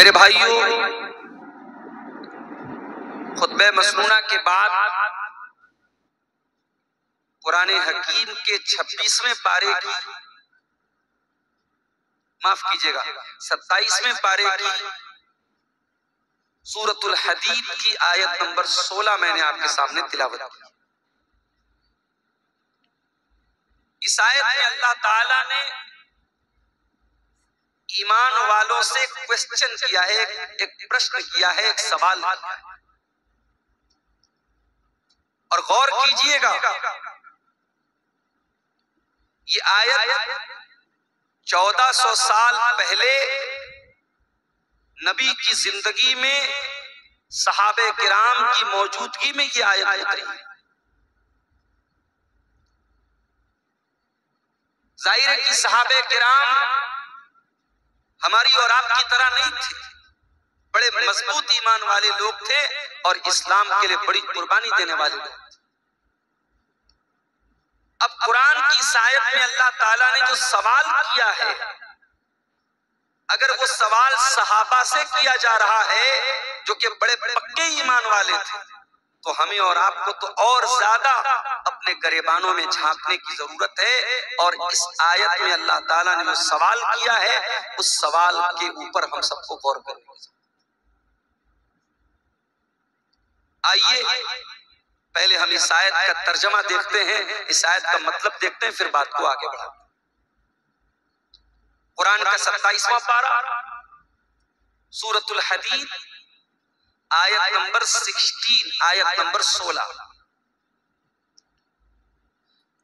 میرے بھائیوں، خطبہ مسنونہ کے بعد قرآن حکیم کے 26ویں پارے کی، معاف کیجئے گا 27ویں پارے کی سورۃ الحدید کی آیت نمبر 16 میں نے آپ کے سامنے تلاوت کی۔ اس آیت میں اللہ تعالیٰ نے ایمان والوں سے کوسچن کیا ہے، ایک پرشن کیا ہے، ایک سوال کیا ہے، اور غور کیجئے گا یہ آیت 1400 سال پہلے نبی کی زندگی میں صحابہ کرام کی موجودگی میں یہ آیت اتری۔ ظاہر ہے کہ صحابہ کرام ہماری اور آپ کی طرح نہیں تھے، بڑے مضبوط ایمان والے لوگ تھے اور اسلام کے لیے بڑی قربانی دینے والے لوگ تھے۔ اب قرآن کی اس آیت میں اللہ تعالیٰ نے جو سوال کیا ہے، اگر وہ سوال صحابہ سے کیا جا رہا ہے جو کہ بڑے پکے ایمان والے تھے، تو ہمیں اور آپ کو تو اور زیادہ اپنے گریبانوں میں جھانکنے کی ضرورت ہے، اور اس آیت میں اللہ تعالیٰ نے جو سوال کیا ہے اس سوال کے اوپر ہم سب کو غور کرنے کی ضرورت ہے۔ آئیے پہلے ہم اس آیت کا ترجمہ دیکھتے ہیں، اس آیت کا مطلب دیکھتے ہیں، پھر بات کو آگے بڑھاتے ہیں۔ قرآن کا 27واں پارہ سورۃ الحدید آیت نمبر 16، آیت نمبر 16۔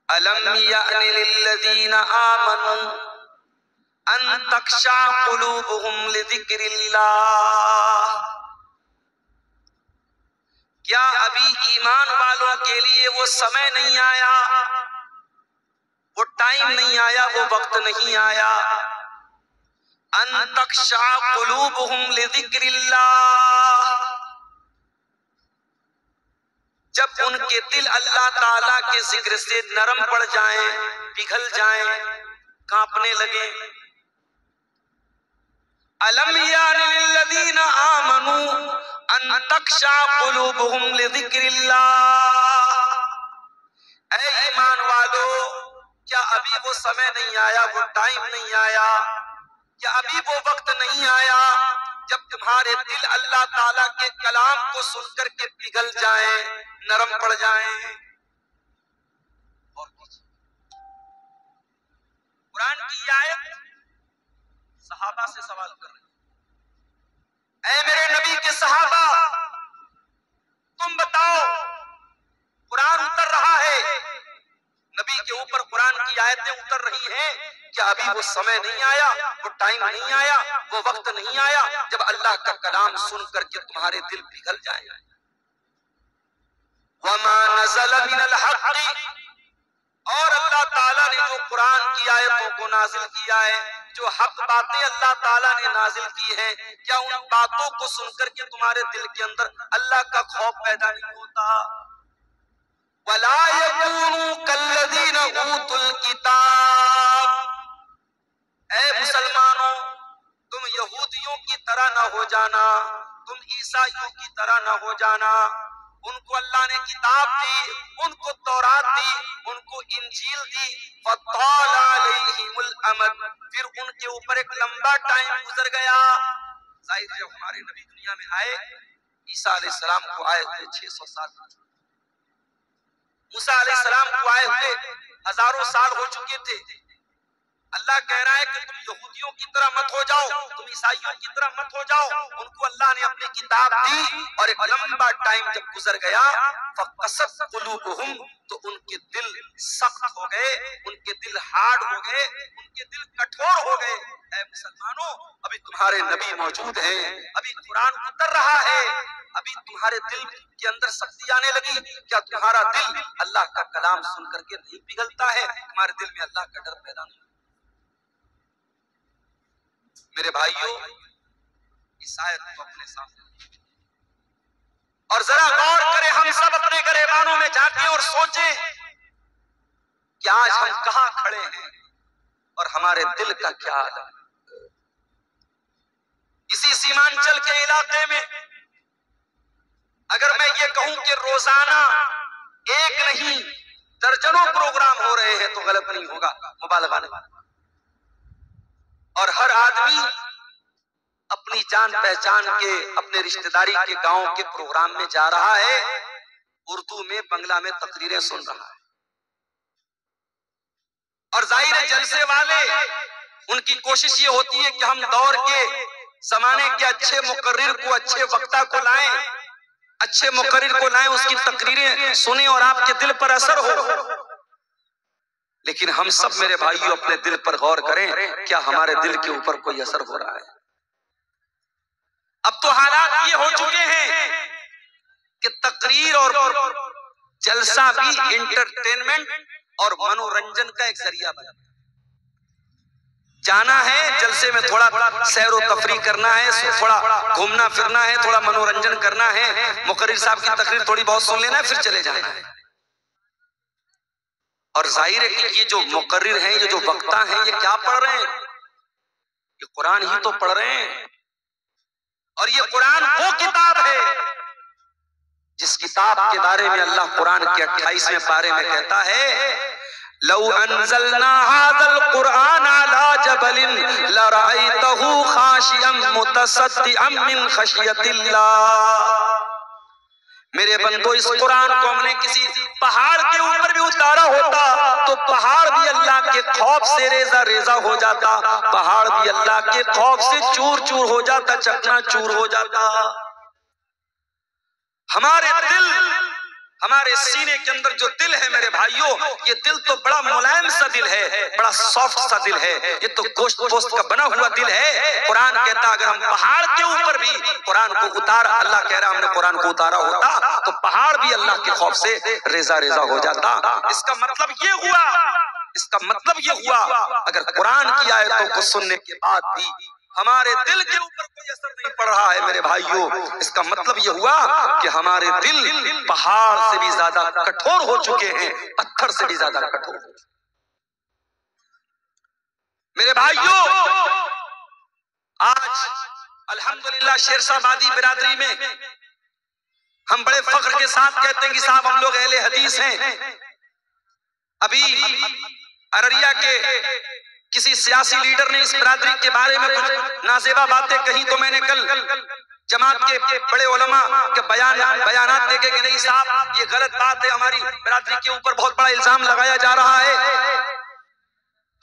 أَلَمْ يَأْنِ لِلَّذِينَ آمَنُوا أَن تَخْشَعَ قُلُوبُهُمْ لِذِكْرِ اللَّهِ، کیا ابھی ایمان والوں کے لیے وہ سمے نہیں آیا، وہ ٹائم نہیں آیا، وہ وقت نہیں آیا، ان تخشع قلوبہم لذکر اللہ، جب ان کے دل اللہ تعالیٰ کے ذکر سے نرم پڑ جائیں، پگھل جائیں، کانپنے لگیں۔ أَلَمْ يَأْنِ لِلَّذِينَ آمَنُوا أَن تَخْشَعَ قُلُوبُهُمْ لِذِكْرِ اللَّهِ، اے ایمان والو، کیا ابھی وہ سمے نہیں آیا، وہ ٹائم نہیں آیا، کیا ابھی وہ وقت نہیں آیا جب تمہارے دل اللہ تعالیٰ کے کلام کو سن کر کے پگھل جائیں، نرم پڑ جائیں؟ قرآن کی آیت صحابہ سے سوال کر رہے ہیں، اے میرے نبی کے صحابہ، تم بتاؤ، قرآن اتر رہا ہے، نبی کے اوپر قرآن کی آیتیں اتر رہی ہیں، کیا ابھی وہ سمے نہیں آیا، وہ ٹائم نہیں آیا، وہ وقت نہیں آیا جب اللہ کا کلام سن کر کے تمہارے دل پگھل جائیں؟ وَمَا نَزَلَ مِنَ الْحَقِّ، اور اللہ تعالیٰ نے جو قرآن کی آیتوں کو نازل کیا ہے، جو حق باتیں اللہ تعالیٰ نے نازل کی ہیں، کیا ان باتوں کو سن کر کے تمہارے دل کے اندر اللہ کا خوف پیدا نہیں ہوتا؟ وَلَا يَكُونُوا كَالَّذِينَ أُوتُوا الْكِتَابَ، اے مسلمانوں، تم یہودیوں کی طرح نہ ہو جانا، تم عیسائیوں کی طرح نہ ہو جانا۔ ان کو اللہ نے کتاب دی، ان کو تورات دی، ان کو انجیل دی، فَطَالَ عَلَيْهِمُ الْأَمَدُ، پھر ان کے اوپر ایک لمبا ٹائم گزر گیا۔ ظاہر جب ہمارے نبی دنیا میں آئے، عیسیٰ علیہ السلام کو آئے ہوئے 600 سال، موسیٰ علیہ السلام کو آئے ہوئے ہزاروں سال ہو چکے تھے۔ اللہ کہہ رہا ہے کہ تم یہودیوں کی طرح مت ہو جاؤ، تم عیسائیوں کی طرح مت ہو جاؤ۔ ان کو اللہ نے اپنی کتاب دی اور ایک لمبا ٹائم جب گزر گیا، فَقَسَتْ قُلُوبُهُمْ، تو ان کے دل سخت ہو گئے، ان کے دل ہارڈ ہو گئے، ان کے دل کٹھور ہو گئے۔ اے مسلمانوں، ابھی تمہارے نبی موجود ہیں، ابھی قرآن اتر رہا ہے، ابھی تمہارے دل کے اندر سختی آنے لگی، کیا تمہارا دل اللہ کا کلام سن کر کے نہیں پگھلتا ہے؟ تمہارے دل میں اللہ کا ڈر پیدا نہیں؟ میرے بھائیوں، اس آیت کو اپنے سامنے اور ذرا غور کریں، ہم سب اپنے گریبانوں میں جھانکیں اور سوچیں کہ آج ہم کہاں کھڑے ہیں اور ہمارے دل کا کیا حال ہے۔ اسی سیمان کے علاقے میں اگر میں یہ کہوں کہ روزانہ ایک نہیں درجنوں پروگرام ہو رہے ہیں تو غلط نہیں ہوگا، مبالغہ نہیں۔ اور ہر آدمی اپنی جان پہچان کے اپنے رشتہ داری کے گاؤں کے پروگرام میں جا رہا ہے، اردو میں بنگلہ میں تقریریں سن رہا ہے۔ اور ظاہر جلسے والے ان کی کوشش یہ ہوتی ہے کہ ہم دور کے زمانے کے اچھے مقرر کو، اچھے وقتہ کو لائیں، اچھے مقرر کو لائیں، اس کی تقریریں سنیں اور آپ کے دل پر اثر ہو۔ لیکن ہم سب میرے بھائیوں اپنے دل پر غور کریں، کیا ہمارے دل کے اوپر کوئی اثر ہو رہا ہے؟ اب تو حالات یہ ہو چکے ہیں کہ تقریر اور جلسہ بھی انٹرٹینمنٹ اور منورنجن کا ایک ذریعہ بنا۔ جانا ہے جلسے میں، تھوڑا سیر و تفریح کرنا ہے، تھوڑا گھومنا پھرنا ہے، تھوڑا منورنجن کرنا ہے، مقرر صاحب کی تقریر تھوڑی بہت سن لینا ہے، پھر چلے جانا ہے۔ اور ظاہر ہے کہ یہ جو مقرر ہیں، یہ جو وقتہ ہیں، یہ کیا پڑھ رہے ہیں؟ یہ قرآن ہی تو پڑھ رہے ہیں۔ اور یہ قرآن وہ کتاب ہے جس کتاب کے بارے میں اللہ قرآن کے 28ویں پارے میں کہتا ہے، لو انزلنا هذا القرآن على جبل لرأيته خاشعا متصدعا من خشية الله۔ میرے بندو، اس قرآن کو ہم نے کسی پہاڑ کے اوپر بھی اتارا ہوتا تو پہاڑ بھی اللہ کے خوف سے ریزہ ریزہ ہو جاتا، پہاڑ بھی اللہ کے خوف سے چور چور ہو جاتا، چکنا چور ہو جاتا۔ ہمارے دل، ہمارے سینے کے اندر جو دل ہے میرے بھائیوں، یہ دل تو بڑا ملائم سا دل ہے، بڑا سافٹ سا دل ہے، یہ تو گوشت پوست کا بنا ہوا دل ہے۔ قرآن کہتا اگر ہم پہاڑ کے اوپر بھی قرآن کو اتارا، اللہ کہہ رہا ہم نے قرآن کو اتارا ہوتا تو پہاڑ بھی اللہ کے خوف سے ریزہ ریزہ ہو جاتا۔ اس کا مطلب یہ ہوا اگر قرآن کی آیتوں کو سننے کے بعد بھی ہمارے دل کے اوپر کوئی اثر نہیں پڑ رہا ہے میرے بھائیوں، اس کا مطلب یہ ہوا کہ ہمارے دل پہاڑ سے بھی زیادہ کٹھور ہو چکے ہیں، پتھر سے بھی زیادہ کٹھور ہو چکے ہیں۔ میرے بھائیوں، آج الحمدللہ شیرشاہ آبادی برادری میں ہم بڑے فخر کے ساتھ کہتے ہیں کہ صاحب ہم لوگ اہل حدیث ہیں۔ ابھی ارریا کے کسی سیاسی لیڈر نے اس برادری کے بارے میں کچھ نازیبا باتیں کہی تو میں نے کل جماعت کے بڑے علماء کے بیانات دیکھے کہ نہیں صاحب یہ غلط بات ہے، ہماری برادری کے اوپر بہت بڑا الزام لگایا جا رہا ہے۔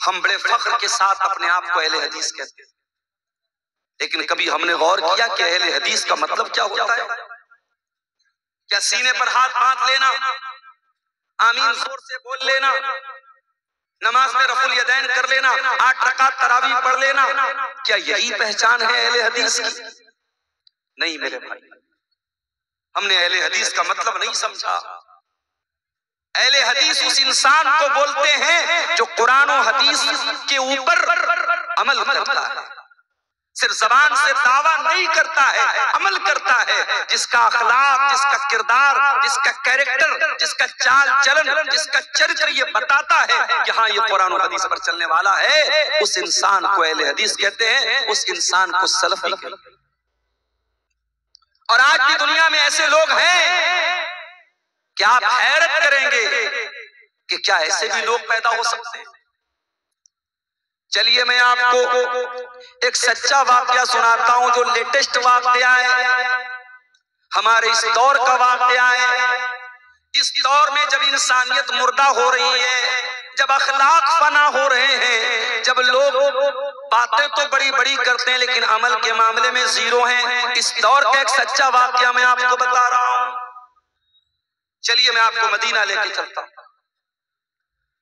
ہم بڑے فخر کے ساتھ اپنے آپ کو اہل حدیث کہتے ہیں، لیکن کبھی ہم نے غور کیا کہ اہل حدیث کا مطلب کیا ہوتا ہے؟ کیا سینے پر ہاتھ باندھ لینا، آمین زور سے بول لینا، نماز میں رفع الیدین کر لینا، 8 رکعت تراویح پڑھ لینا، کیا یہی پہچان ہے اہل حدیث کی؟ نہیں میرے بھائی، ہم نے اہل حدیث کا مطلب نہیں سمجھا۔ اہل حدیث اس انسان کو بولتے ہیں جو قرآن و حدیث کے اوپر عمل کرتا ہے، صرف زبان سے دعویٰ نہیں کرتا ہے، عمل کرتا ہے، جس کا اخلاق، جس کا کردار، جس کا کیریکٹر، جس کا چال چلن، جس کا چرچر یہ بتاتا ہے کہ ہاں یہ قرآن و حدیث پر چلنے والا ہے، اس انسان کو اہل حدیث کہتے ہیں، اس انسان کو سلفی کہتے ہیں۔ اور آج کی دنیا میں ایسے لوگ ہیں کہ آپ حیرت کریں گے کہ کیا ایسے بھی لوگ پیدا ہو سکتے ہیں۔ چلیے میں آپ کو ایک سچا واقعہ سناتا ہوں جو لیٹسٹ واقعہ ہے، ہمارے اس دور کا واقعہ ہے۔ اس دور میں جب انسانیت مردہ ہو رہی ہے، جب اخلاق فنا ہو رہے ہیں، جب لوگ باتیں تو بڑی بڑی کرتے ہیں لیکن عمل کے معاملے میں زیرو ہیں، اس دور کا ایک سچا واقعہ میں آپ کو بتا رہا ہوں۔ چلیے میں آپ کو مدینہ لے کے چلتا ہوں۔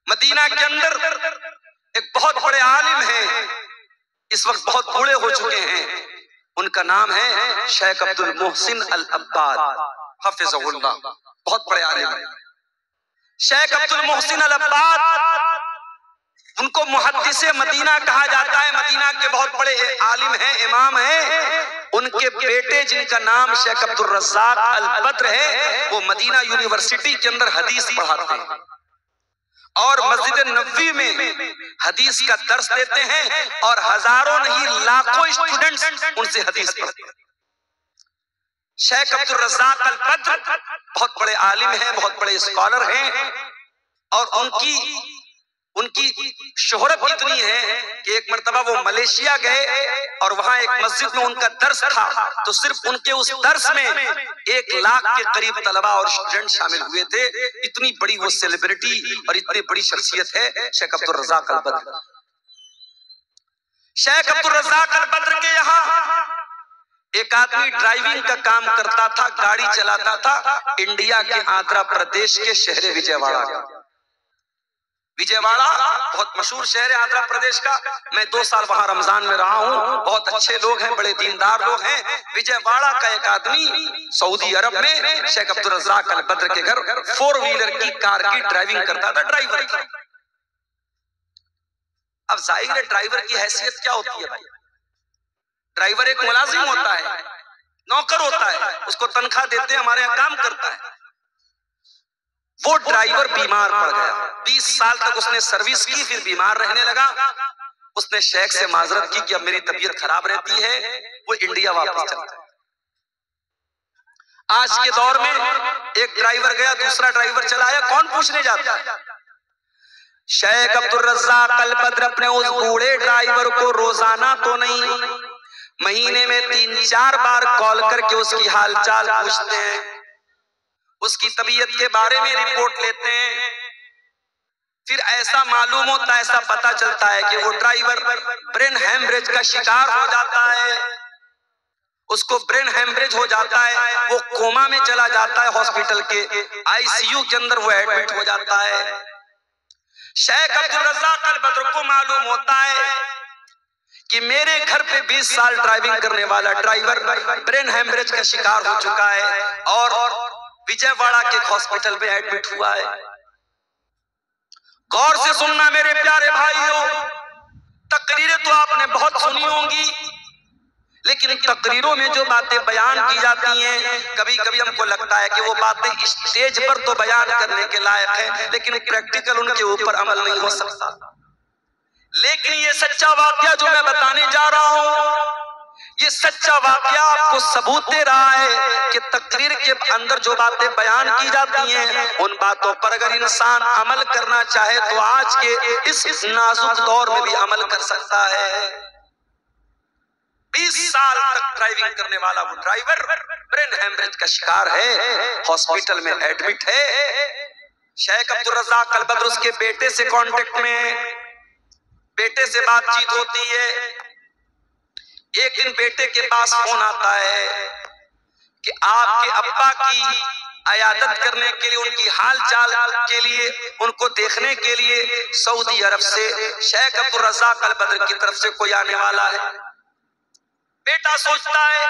مدینہ کے اندر ایک بہت بڑے عالم ہیں، اس وقت بہت بوڑھے ہو چکے ہیں، ان کا نام ہے شیخ عبد المحسن العباد حفظہ اللہ، بہت بڑے عالم ہیں شیخ عبد المحسن العباد۔ ان کو محدث مدینہ کہا جاتا ہے، مدینہ کے بہت بڑے عالم ہیں، امام ہیں۔ ان کے بیٹے جن کا نام شیخ عبد الرزاق البدر ہے، وہ مدینہ یونیورسٹی کے اندر حدیث پڑھاتے ہیں اور مسجد نبوی میں حدیث کا درس دیتے ہیں، اور ہزاروں نہیں لاکھوں اسٹوڈنٹس ان سے حدیث پڑھتے ہیں۔ شیخ عبد الرزاق البدر بہت بڑے عالم ہیں، بہت بڑے اسکالر ہیں، اور ان کی شہرت اتنی ہے کہ ایک مرتبہ وہ ملیشیا گئے اور وہاں ایک مسجد میں ان کا درس تھا، تو صرف ان کے اس درس میں 1,00,000 کے قریب طلبہ اور اسٹوڈنٹ شامل ہوئے تھے۔ اتنی بڑی وہ سیلیبریٹی اور اتنی بڑی شخصیت ہے شیخ عبد الرزاق البدر۔ شیخ عبد الرزاق البدر کے یہاں ایک آدمی ڈرائیونگ کا کام کرتا تھا، گاڑی چلاتا تھا، انڈیا کے آندھرا پردیش کے شہر وجے واڑہ کا۔ وجے واڑہ بہت مشہور شہر ہے آندھرا پردیش کا، میں 2 سال وہاں رمضان میں رہا ہوں، بہت اچھے لوگ ہیں، بڑے دیندار لوگ ہیں۔ وجے واڑہ کا ایک آدمی سعودی عرب میں شیخ عبد الرزاق البدر کے گھر 4 ویلر کی کار کی ڈرائیونگ کرتا تھا، ڈرائیور کی۔ اب ظاہر ہے ڈرائیور کی حیثیت کیا ہوتی ہے بھائی؟ ڈرائیور ایک ملازم ہوتا ہے، نوکر ہوتا ہے، اس کو تنخواہ دیتے ہیں، ہمارے یہاں کام کرتا ہے۔ وہ ڈرائیور بیمار پڑ گیا، 20 سال تک اس نے سروس کی، پھر بیمار رہنے لگا۔ اس نے شیخ سے معذرت کی کہ اب میری طبیعت خراب رہتی ہے، وہ انڈیا واپس چلتا ہے۔ آج کے دور میں ایک ڈرائیور گیا، دوسرا ڈرائیور چلایا، کون پوچھنے جاتا ہے؟ شیخ عبد الرزاق البدر اپنے اس بوڑھے ڈرائیور کو روزانہ تو نہیں، مہینے میں 3-4 بار کال کر کے اس کی حال چال پوچھتے ہیں، اس کی طبیعت کے بارے میں رپورٹ لیتے ہیں۔ پھر ایسا معلوم ہوتا ہے، ایسا پتا چلتا ہے کہ وہ ڈرائیور برین ہیمریج کا شکار ہو جاتا ہے، اس کو برین ہیمریج ہو جاتا ہے، وہ کوما میں چلا جاتا ہے، ہاسپٹل کے ICU کے اندر وہ ایڈمٹ ہو جاتا ہے۔ شیخ عبد الرزاق البدر کو معلوم ہوتا ہے کہ میرے گھر پہ 20 سال ڈرائیونگ کرنے والا ڈرائیور برین ہیمریج کا شکار ہو چکا ہے اور وجے واڑہ کے ہاسپٹل میں ایڈمٹ ہوا ہے۔ غور سے سننا میرے پیارے بھائیوں، تقریریں تو آپ نے بہت سنی ہوں گی، لیکن تقریروں میں جو باتیں بیان کی جاتی ہیں، کبھی کبھی ہم کو لگتا ہے کہ وہ باتیں اسٹیج پر تو بیان کرنے کے لائق ہیں، لیکن پریکٹیکل ان کے اوپر عمل نہیں ہو سکتا۔ لیکن یہ سچا واقعہ جو میں بتانے جا رہا ہوں، یہ سچا واقعہ آپ کو ثبوت دے رہا ہے کہ تقریر کے اندر جو باتیں بیان کی جاتی ہیں، ان باتوں پر اگر انسان عمل کرنا چاہے تو آج کے اس نازک دور میں بھی عمل کر سکتا ہے۔ 20 سال تک ڈرائیونگ کرنے والا وہ ڈرائیور برین ہیمریج کا شکار ہے، ہاسپٹل میں ایڈمٹ ہے۔ شیخ عبد الرزاق البدر اس کے بیٹے سے کانٹیکٹ میں، بیٹے سے بات چیت ہوتی ہے۔ ایک دن بیٹے کے پاس فون آتا ہے کہ آپ کے ابا کی عیادت کرنے کے لیے، ان کی حال چال کے لیے، ان کو دیکھنے کے لیے سعودی عرب سے شیخ عبد الرزاق البدر کی طرف سے کوئی آنے والا ہے۔ بیٹا سوچتا ہے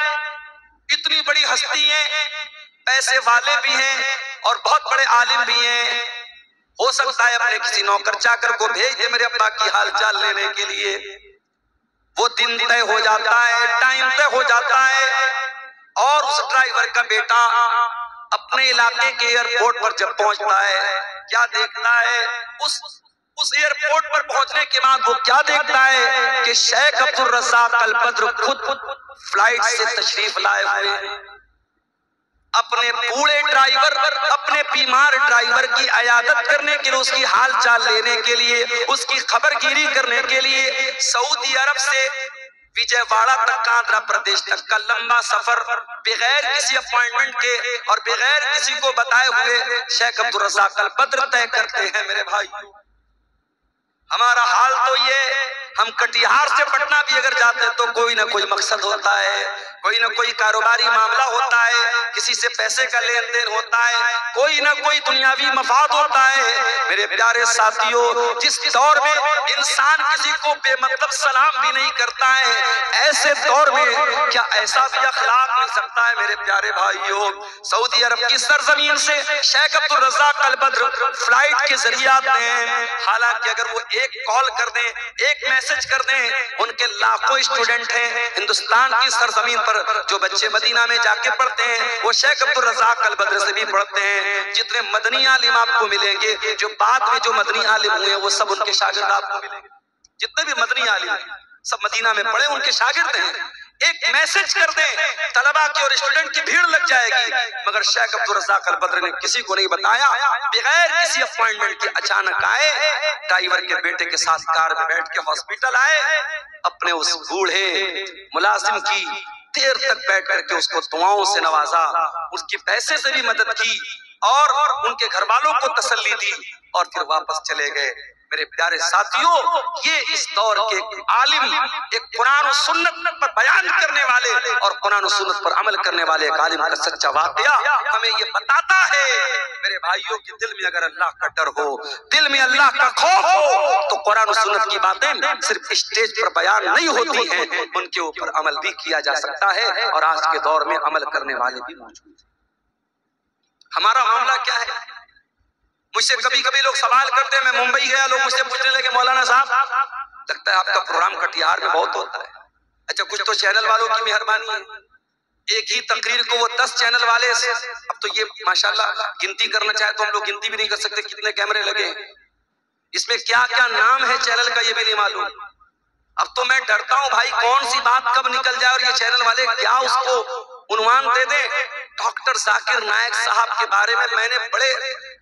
اتنی بڑی ہستی ہیں، پیسے والے بھی ہیں اور بہت بڑے عالم بھی ہیں، ہو سکتا ہے اپنے کسی نوکر چاکر کو بھیج دے میرے ابا کی حال چال لینے کے لیے۔ وہ دن طے ہو جاتا ہے، ٹائم طے ہو جاتا ہے، اور اس ڈرائیور کا بیٹا اپنے علاقے کے ایئرپورٹ پر جب پہنچتا ہے، کیا دیکھتا ہے؟ اس ایئرپورٹ پر پہنچنے کے بعد وہ کیا دیکھتا ہے کہ شیخ عبد الرزاق البدر خود فلائٹ سے تشریف لائے ہوئے، اپنے بوڑھے ڈرائیور، اپنے بیمار ڈرائیور کی عیادت کرنے کے لیے، اس کی حال چال لینے کے لیے، اس کی خبر گیری کرنے کے لیے سعودی عرب سے وجے واڑہ تک کا، آندھرا پردیش تک کا لمبا سفر بغیر کسی اپوائنٹمنٹ کے اور بغیر کسی کو بتائے ہوئے شیخ عبد الرزاق البدر طے کرتے ہیں۔ میرے بھائی، ہمارا حال تو یہ، ہم کٹیہار سے پٹنہ بھی اگر جاتے تو کوئی نہ کوئی مقصد ہوتا ہے، کوئی نہ کوئی کاروباری معاملہ ہوتا ہے، کسی سے پیسے کا لین دین ہوتا ہے، کوئی نہ کوئی دنیاوی مفاد ہوتا ہے۔ میرے پیارے ساتھیوں، جس دور میں انسان کسی کو بے مطلب سلام بھی نہیں کرتا ہے، ایسے دور میں کیا ایسا بھی اخلاق مل سکتا ہے؟ میرے پیارے بھائیوں، سعودی عرب کی سرزمین سے شیخ عبد الرزاق البدر فلائٹ کے ذریعے آتے ہیں۔ حالانکہ اگر وہ ایک کال کر دیں، ایک میسج کر دیں، ان کے لاکھوں اسٹوڈنٹ ہیں ہندوستان کی سرزمین پر جو بچے مدینہ میں جا کے پڑھتے ہیں، وہ شیخ عبد الرزاق البدر سے بھی پڑھتے ہیں۔ جتنے مدنی عالم آپ کو ملیں گے، جو بعد میں جو مدنی عالم ہوئے وہ سب ان کے شاگرد آپ کو ملیں گے۔ جتنے بھی مدنی عالم ہیں سب مدینہ میں پڑھے، ان کے شاگرد ہیں۔ ایک میسج کر دیں طلبہ کی اور اسٹوڈنٹ کی بھیڑ لگ جائے گی، مگر شیخ عبدالرزاق البدر نے کسی کو نہیں بتایا، بغیر کسی اپوائنٹمنٹ کے اچانک آئے، ڈرائیور کے بیٹے کے ساتھ کار میں بیٹھ کے ہاسپٹل آئے، اپنے اس بوڑھے ملازم کی دیر تک بیٹھ کر کے اس کو دعاؤں سے نوازا، اس کی پیسے سے بھی مدد کی اور ان کے گھر والوں کو تسلی دی اور پھر واپس چلے گئے۔ میرے پیارے ساتھیوں، یہ اس دور کے عالم، ایک قرآن و سنت پر بیان کرنے والے اور قرآن و سنت پر عمل کرنے والے ایک عالم کا سچا واقعہ ہمیں یہ بتاتا ہے میرے بھائیوں کہ دل میں اگر اللہ کا ڈر ہو، دل میں اللہ کا خوف ہو، تو قرآن و سنت کی باتیں صرف اسٹیج پر بیان نہیں ہوتی ہیں، ان کے اوپر عمل بھی کیا جا سکتا ہے، اور آج کے دور میں عمل کرنے والے بھی موجود ہیں۔ ہمارا معاملہ کیا ہے؟ مجھ سے کبھی کبھی لوگ سوال کرتے ہیں، میں ممبئی گیا، لوگ مجھ سے پوچھنے لگے مولانا صاحب لگتا ہے آپ کا پروگرام کٹیہار میں بہت ہوتا ہے۔ اچھا، کچھ تو چینل والوں کی مہربانی ہے، ایک ہی تقریر کو وہ 10 چینل والے، اب تو یہ ماشاءاللہ گنتی کرنا چاہے تو ہم لوگ گنتی بھی نہیں کر سکتے کتنے کیمرے لگے ہیں، اس میں کیا کیا نام ہے چینل کا یہ بھی نہیں معلوم۔ اب تو میں ڈرتا ہوں بھائی کون سی بات کب نکل جائے اور یہ چینل والے کیا اس کو عنوان دے دیں۔ ڈاکٹر ذاکر نائک صاحب کے بارے میں نے بڑے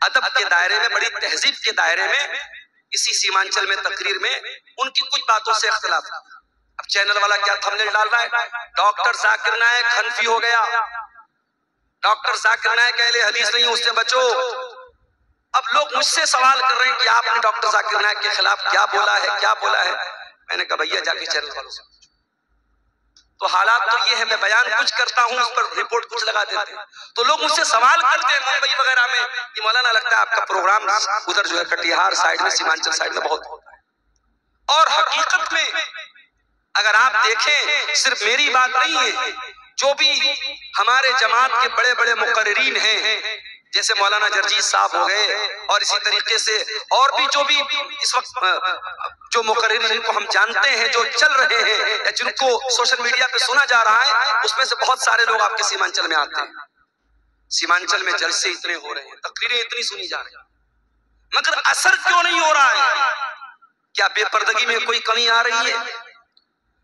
ادب کے دائرے میں، بڑی تہذیب کے دائرے میں، اسی سیمانچل میں تقریر میں ان کی کچھ باتوں سے اختلاف۔ اب چینل والا کیا تھمبنیل ڈال رہا ہے، ڈاکٹر ذاکر نائک حنفی ہو گیا، ڈاکٹر ذاکر نائک اہل حدیث نہیں، اس سے بچو۔ اب لوگ مجھ سے سوال کر رہے ہیں کہ آپ نے ڈاکٹر ذاکر نائک کے خلاف کیا بولا ہے، کیا بولا ہے۔ میں نے کہا بھیا جا کے چینل والوں سے تو حالات تو یہ ہے، میں بیان کچھ کرتا ہوں اس پر رپورٹ کچھ لگا دیتے ہیں، تو لوگ مجھ سے سوال کرتے ہیں ممبئی وغیرہ میں کہ مولانا لگتا ہے آپ کا پروگرام ادھر جو ہے کٹیہار سائیڈ میں، سیمانچل سائیڈ میں بہت ہوتا ہے۔ اور حقیقت میں اگر آپ دیکھیں صرف میری بات نہیں ہے، جو بھی ہمارے جماعت کے بڑے بڑے مقررین ہیں جیسے مولانا جرجیت صاحب ہو گئے، اور اسی طریقے سے اور بھی جو بھی اس وقت جو مقررین جن کو ہم جانتے ہیں، جو چل رہے ہیں یا جن کو سوشل میڈیا پہ سنا جا رہا ہے، اس میں سے بہت سارے لوگ آپ کے سیمانچل میں آتے ہیں۔ سیمانچل میں جلسے اتنے ہو رہے ہیں، تقریریں اتنی سنی جا رہی ہیں، مگر اثر کیوں نہیں ہو رہا ہے؟ کیا بے پردگی میں کوئی کمی آ رہی ہے؟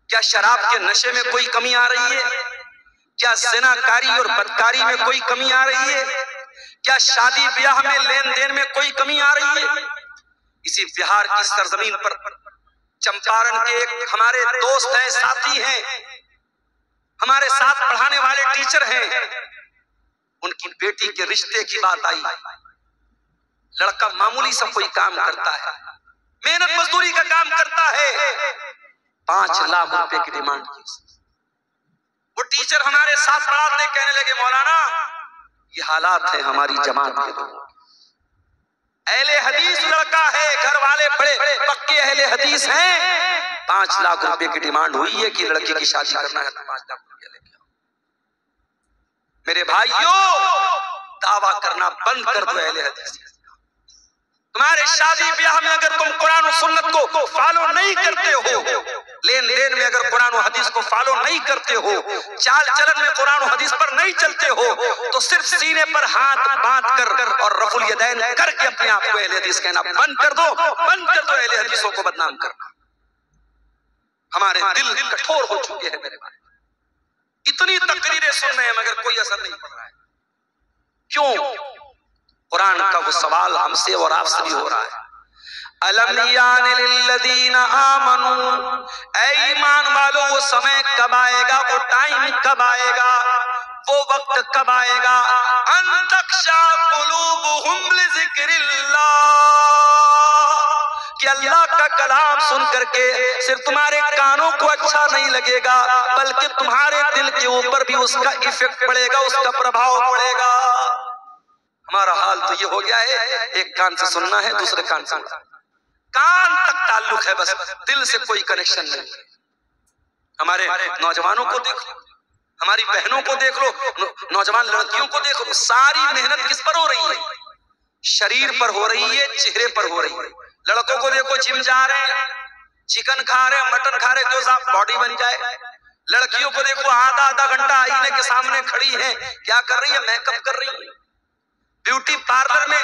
کیا شراب کے نشے میں کوئی کمی آ رہی ہے؟ کیا زنا کاری اور بدکاری میں کوئی کمی آ رہی ہے؟ کیا شادی بیاہ میں لین دین میں کوئی کمی آ رہی ہے؟ اسی بہار کی سرزمین پر چمپارن کے ایک ہمارے دوست ہیں، ساتھی ہیں، ہمارے ساتھ پڑھانے والے ٹیچر ہیں، ان کی بیٹی کے رشتے کی بات آئی۔ لڑکا معمولی سا کوئی کام کرتا ہے، محنت مزدوری کا کام کرتا ہے، 5 لاکھ روپے کی ڈیمانڈ کی۔ وہ ٹیچر ہمارے ساتھ پڑھاتے کہنے لگے مولانا یہ حالات ہیں ہماری جماعت کے لوگوں، اہل حدیث لڑکا ہے، گھر والے بڑے پکے اہل حدیث ہیں، 5 لاکھ روپے کی ڈیمانڈ ہوئی ہے کہ لڑکی کی شادی کرنا ہے تو 5 لاکھ روپے لے کے آؤ۔ میرے بھائیوں، دعویٰ کرنا بند کر دو اہل حدیث۔ تمہارے شادی بیاہ میں اگر تم قرآن و سنت کو فالو نہیں کرتے ہو، لین دین میں اگر قرآن و حدیث کو فالو نہیں کرتے ہو، چال چلن میں قرآن و حدیث پر نہیں چلتے ہو، تو صرف سینے پر ہاتھ باندھ کر اور رفع الیدین کر کے اپنے آپ کو اہل حدیث کہنا بند کر دو، بند کر دو اہل حدیثوں کو بدنام کرنا۔ ہمارے دل کٹھور ہو چکے ہیں میرے بھائی، اتنی تقریریں سن رہے ہیں مگر کوئی اثر نہیں پڑ رہا ہے۔ کیوں؟ قرآن کا وہ سوال ہم سے اور آپ سے بھی ہو رہا ہے، الم یان للذین آمنوا، اے ایمان والو وہ سمے کب آئے گا، وہ ٹائم کب آئے گا، وہ وقت کب آئے گا، ان تخشع قلوبہم لذکر اللہ، کہ اللہ کا کلام سن کر کے صرف تمہارے کانوں کو اچھا نہیں لگے گا بلکہ تمہارے دل کے اوپر بھی اس کا ایفیکٹ پڑے گا، اس کا پربھاؤ پڑے گا۔ ہمارا حال تو یہ ہو گیا ہے، ایک کان سے سننا ہے، دوسرے کان سے کان تک تعلق ہے، بس دل سے کوئی کنیکشن نہیں۔ ہمارے نوجوانوں کو دیکھ لو، ہماری بہنوں کو دیکھ لو، نوجوان لڑکیوں کو دیکھ لو، ساری محنت کس پر ہو رہی ہے؟ شریر پر ہو رہی ہے، چہرے پر ہو رہی ہے۔ لڑکوں کو دیکھو جم جا رہے ہیں، چکن کھا رہے ہیں، مٹن کھا رہے ہیں، جو صاحب باڈی بن جائے۔ لڑکیوں کو دیکھو آدھا گھنٹہ آئینے کے سامنے کھڑی ہیں، کیا کر رہی ہے؟ میک اپ کر رہی ہے، بیوٹی پارلر میں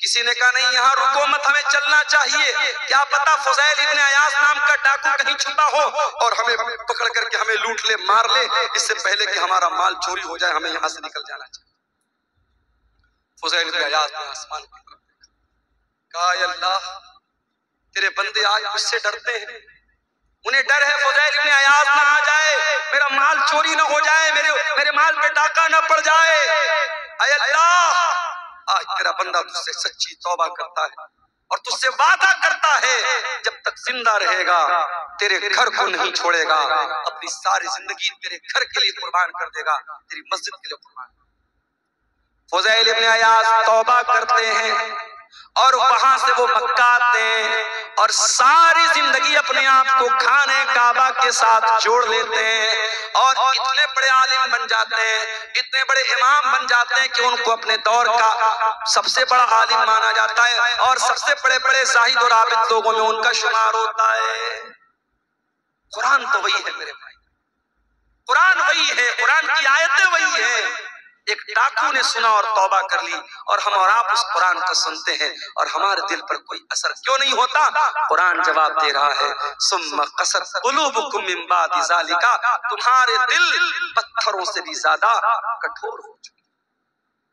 کسی نے کہا نہیں یہاں رکو مت، ہمیں چلنا چاہیے، کیا پتا فضیل ابن عیاض نام کا ڈاکو کہیں چھپا ہو اور ہمیں پکڑ کر کے ہمیں لوٹ لے، مار لے، اس سے پہلے کہ ہمارا مال چوری ہو جائے ہمیں یہاں سے نکل جانا چاہیے۔ فضیل ابن عیاض نے آسمان کی طرف کہا اے اللہ تیرے بندے آج مجھ سے ڈرتے ہیں، انہیں ڈر ہے فضیل ابن عیاض نہ آ جائے، میرا مال چوری نہ ہو جائے، میرے مال پہ ڈاکہ نہ پڑ جائے۔ اے اللہ آج تیرا بندہ تجھ سے سچی توبہ کرتا ہے اور تجھ سے وعدہ کرتا ہے جب تک زندہ رہے گا تیرے گھر کو نہیں چھوڑے گا، اپنی ساری زندگی تیرے گھر کے لیے قربان کر دے گا، تیری مسجد کے لیے قربان۔ فضیل ابن عیاض توبہ کرتے ہیں اور وہاں سے وہ مکہ آتے ہیں اور ساری زندگی اپنے آپ کو کھانے کعبہ کے ساتھ جوڑ لیتے ہیں اور اتنے بڑے عالم بن جاتے ہیں، اتنے بڑے امام بن جاتے ہیں کہ ان کو اپنے دور کا سب سے بڑا عالم مانا جاتا ہے اور سب سے بڑے بڑے زاہد اور عابد لوگوں میں ان کا شمار ہوتا ہے۔ قرآن تو وہی ہے میرے بھائی، قرآن وہی ہے، قرآن کی آیتیں وہی ہیں۔ ایک ڈاکو نے سنا اور توبہ کر لی اور ہم اور آپ اس قرآن کو سنتے ہیں اور ہمارے دل پر کوئی اثر کیوں نہیں ہوتا؟ قرآن جواب دے رہا ہے ثم قست قلوبکم من بعد ذالک، تمہارے دل پتھروں سے بھی زیادہ کٹھور ہو چکے۔